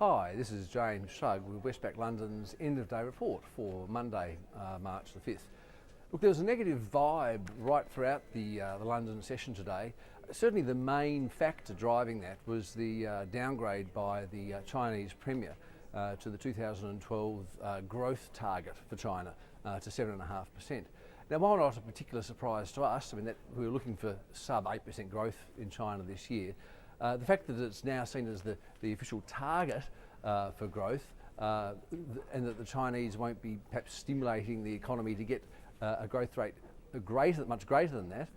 Hi, this is James Shug with Westpac London's end of day report for Monday, March the 5th. Look, there was a negative vibe right throughout the London session today. Certainly the main factor driving that was the downgrade by the Chinese Premier to the 2012 growth target for China to 7.5%. Now, while not a particular surprise to us, I mean, that we were looking for sub 8% growth in China this year, the fact that it's now seen as the official target for growth and that the Chinese won't be perhaps stimulating the economy to get a growth rate much greater than that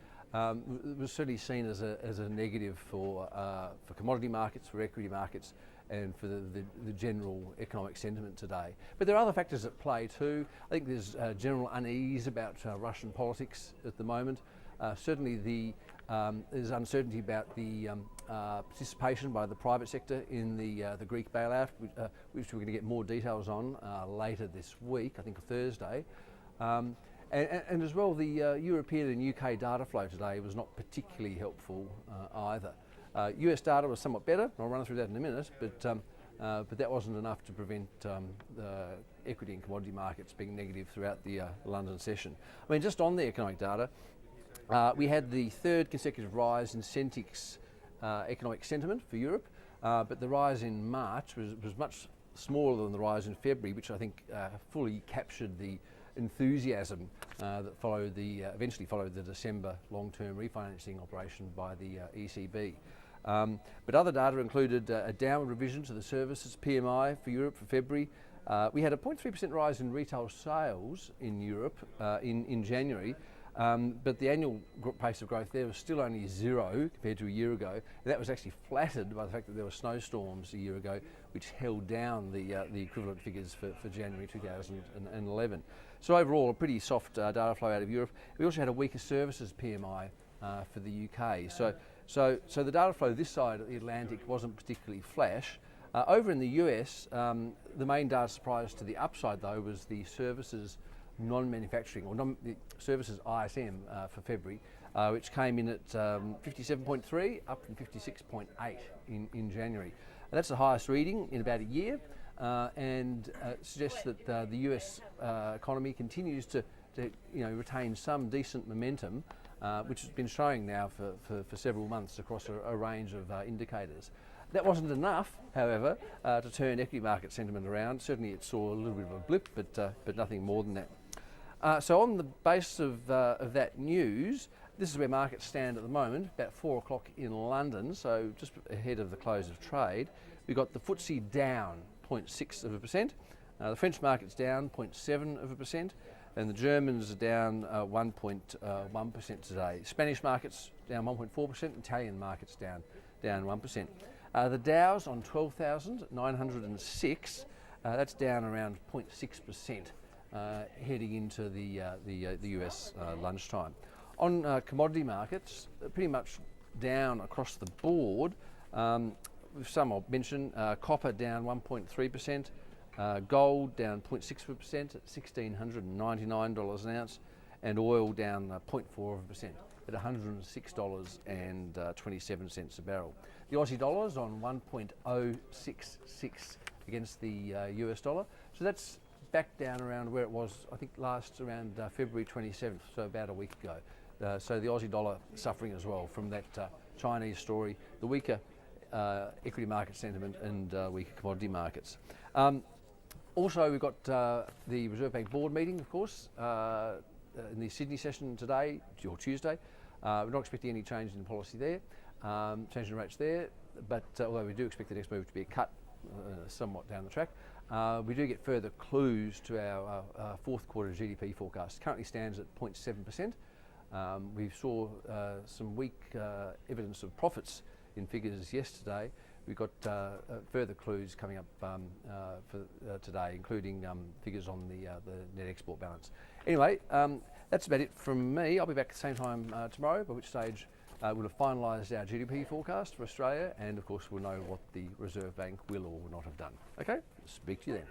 was certainly seen as a negative for commodity markets, for equity markets, and for the general economic sentiment today. But there are other factors at play too. I think there's general unease about Russian politics at the moment. Certainly there's uncertainty about the participation by the private sector in the Greek bailout, which we're going to get more details on later this week, I think Thursday. And as well, the European and UK data flow today was not particularly helpful either. US data was somewhat better. I'll run through that in a minute, but that wasn't enough to prevent the equity and commodity markets being negative throughout the London session. I mean, just on the economic data, we had the third consecutive rise in Centix economic sentiment for Europe, but the rise in March was much smaller than the rise in February, which I think fully captured the enthusiasm that eventually followed the December long-term refinancing operation by the ECB. But other data included a downward revision to the services PMI for Europe for February. We had a 0.3% rise in retail sales in Europe in January, but the annual pace of growth there was still only 0 compared to a year ago. And that was actually flattered by the fact that there were snowstorms a year ago, which held down the equivalent figures for January 2011. So overall, a pretty soft data flow out of Europe. We also had a weaker services PMI for the UK. So the data flow this side of the Atlantic wasn't particularly flash. Over in the US, the main data surprise to the upside though was the services non-manufacturing or the services ISM for February, which came in at 57.3, up from 56.8 in January. That's the highest reading in about a year, and suggests that the US economy continues to retain some decent momentum, which has been showing now for several months across a range of indicators. That wasn't enough, however, to turn equity market sentiment around. Certainly it saw a little bit of a blip, but nothing more than that. So on the basis of that news, this is where markets stand at the moment, about 4 o'clock in London, so just ahead of the close of trade. We've got the FTSE down 0.6%, the French market's down 0.7%, and the Germans are down 1.1% today. Spanish market's down 1.4%, Italian market's down 1%. The Dow's on 12,906, that's down around 0.6%. Heading into the US lunchtime. On commodity markets, pretty much down across the board. Some I'll mention, copper down 1.3%, gold down 0.6% at $1,699 an ounce, and oil down 0.4% at $106.27 a barrel. The Aussie dollar's on 1.066 against the US dollar, so that's back down around where it was, I think, last around February 27th, so about a week ago. So the Aussie dollar suffering as well from that Chinese story, the weaker equity market sentiment and weaker commodity markets. Also, we've got the Reserve Bank board meeting, of course, in the Sydney session today, or Tuesday. We're not expecting any change in policy there, change in rates there, but although we do expect the next move to be a cut somewhat down the track. We do get further clues to our fourth quarter GDP forecast. It currently stands at 0.7%. We saw some weak evidence of profits in figures yesterday. We've got further clues coming up for today, including figures on the net export balance. Anyway, that's about it from me. I'll be back at the same time tomorrow, by which stage we'll have finalised our GDP forecast for Australia, and of course we'll know what the Reserve Bank will or will not have done. Okay, speak to you then.